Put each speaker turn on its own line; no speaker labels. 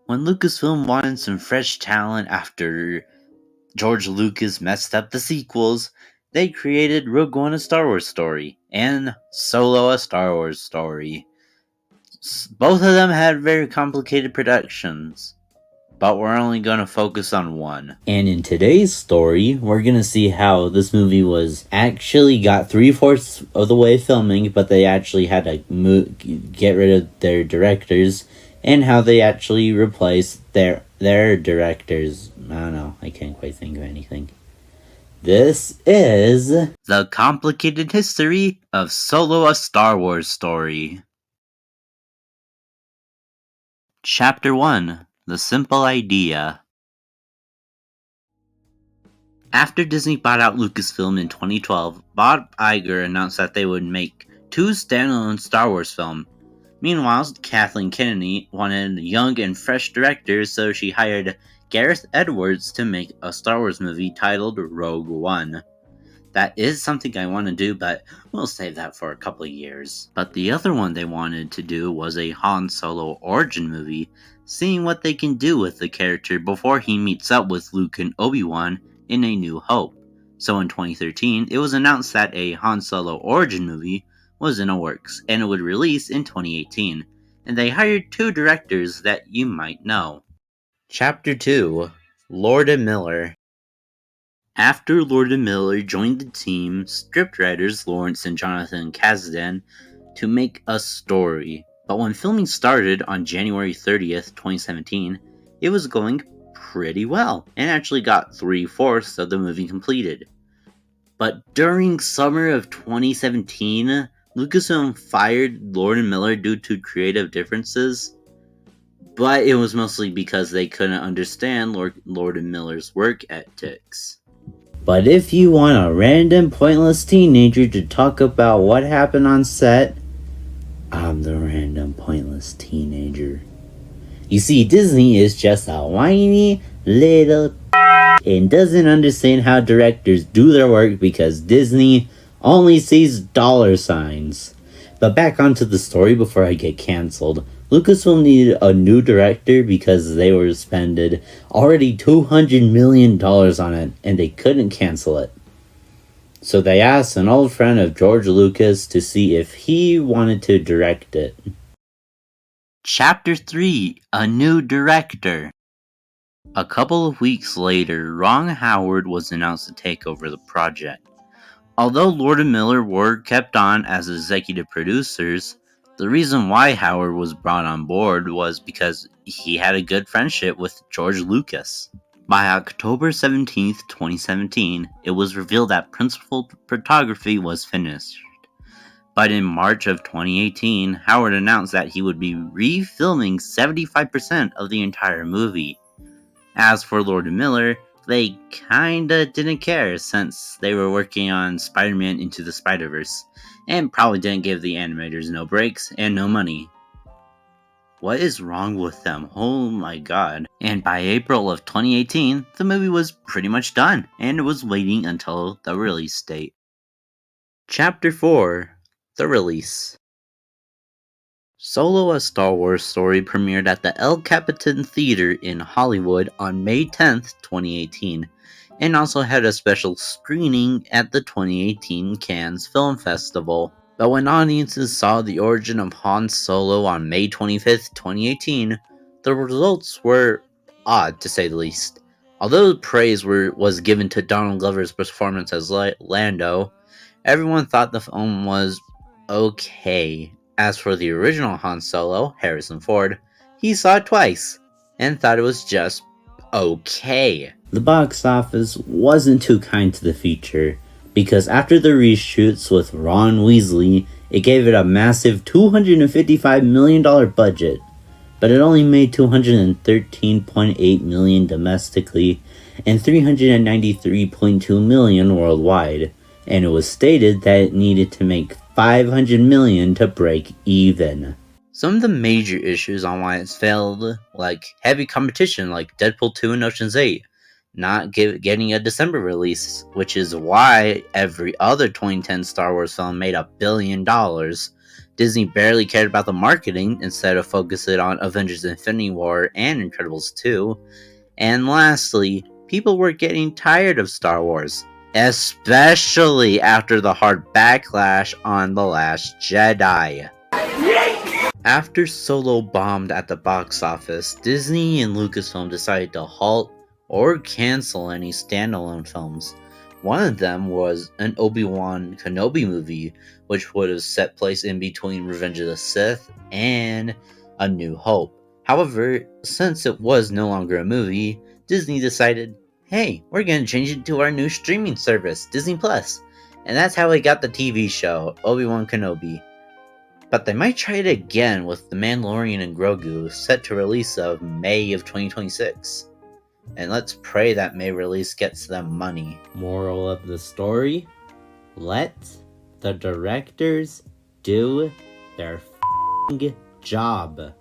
When Lucasfilm wanted some fresh talent after George Lucas messed up the sequels, they created Rogue One, a Star Wars story, and Solo, a Star Wars story. Both of them had very complicated productions, but we're only going to focus on one.
And in today's story, we're going to see how this movie was actually got 3/4 of the way filming, but they actually had to get rid of their directors, and how they actually replaced their directors. I don't know, I can't quite think of anything. This is
The Complicated History of Solo, a Star Wars Story. Chapter 1. The Simple Idea. After Disney bought out Lucasfilm in 2012, Bob Iger announced that they would make 2 standalone Star Wars films. Meanwhile, Kathleen Kennedy wanted young and fresh directors, so she hired Gareth Edwards to make a Star Wars movie titled Rogue One. That is something I want to do, but we'll save that for a couple of years. But the other one they wanted to do was a Han Solo origin movie, seeing what they can do with the character before he meets up with Luke and Obi-Wan in A New Hope. So in 2013, it was announced that a Han Solo origin movie was in the works, and it would release in 2018, and they hired 2 directors that you might know. Chapter 2. Lord and Miller. After Lord and Miller joined the team, scriptwriters Lawrence and Jonathan Kasdan to make a story. But when filming started on January 30th, 2017, it was going pretty well, and actually got 3/4 of the movie completed. But during summer of 2017, Lucasfilm fired Lord and Miller due to creative differences, but it was mostly because they couldn't understand Lord and Miller's work ethics.
But if you want a random pointless teenager to talk about what happened on set, I'm the random pointless teenager. You see, Disney is just a whiny little and doesn't understand how directors do their work because Disney only sees dollar signs. But back onto the story before I get cancelled. Lucasfilm needed a new director because they were spending already $200 million on it and they couldn't cancel it. So they asked an old friend of George Lucas to see if he wanted to direct it.
Chapter 3. A New Director. A couple of weeks later, Ron Howard was announced to take over the project. Although Lord and Miller were kept on as executive producers, the reason why Howard was brought on board was because he had a good friendship with George Lucas. By October 17, 2017, it was revealed that principal photography was finished. But in March of 2018, Howard announced that he would be refilming 75% of the entire movie. As for Lord and Miller, they kinda didn't care since they were working on Spider-Man Into the Spider-Verse, and probably didn't give the animators no breaks and no money. What is wrong with them? Oh my god. And by April of 2018, the movie was pretty much done, and it was waiting until the release date. Chapter 4. The Release. Solo, a Star Wars Story premiered at the El Capitan Theater in Hollywood on May 10th, 2018, and also had a special screening at the 2018 Cannes Film Festival. But when audiences saw the origin of Han Solo on May 25th, 2018, the results were odd, to say the least. Although praise was given to Donald Glover's performance as Lando, everyone thought the film was okay. As for the original Han Solo, Harrison Ford, he saw it twice, and thought it was just okay.
The box office wasn't too kind to the feature, because after the reshoots with Ron Weasley, it gave it a massive $255 million budget, but it only made $213.8 million domestically and $393.2 million worldwide, and it was stated that it needed to make $500 million to break even.
Some of the major issues on why it's failed, like heavy competition like Deadpool 2 and Ocean's 8, not getting a December release, which is why every other 2010 Star Wars film made $1 billion, Disney barely cared about the marketing instead of focusing on Avengers Infinity War and Incredibles 2. And lastly, people were getting tired of Star Wars, especially after the hard backlash on The Last Jedi. After Solo bombed at the box office, Disney and Lucasfilm decided to halt or cancel any standalone films. One of them was an Obi-Wan Kenobi movie, which would have set place in between Revenge of the Sith and A New Hope. However, since it was no longer a movie, Disney decided, hey, we're going to change it to our new streaming service, Disney Plus. And that's how we got the TV show, Obi-Wan Kenobi. But they might try it again with The Mandalorian and Grogu, set to release of May of 2026. And let's pray that May release gets them money.
Moral of the story? Let the directors do their job.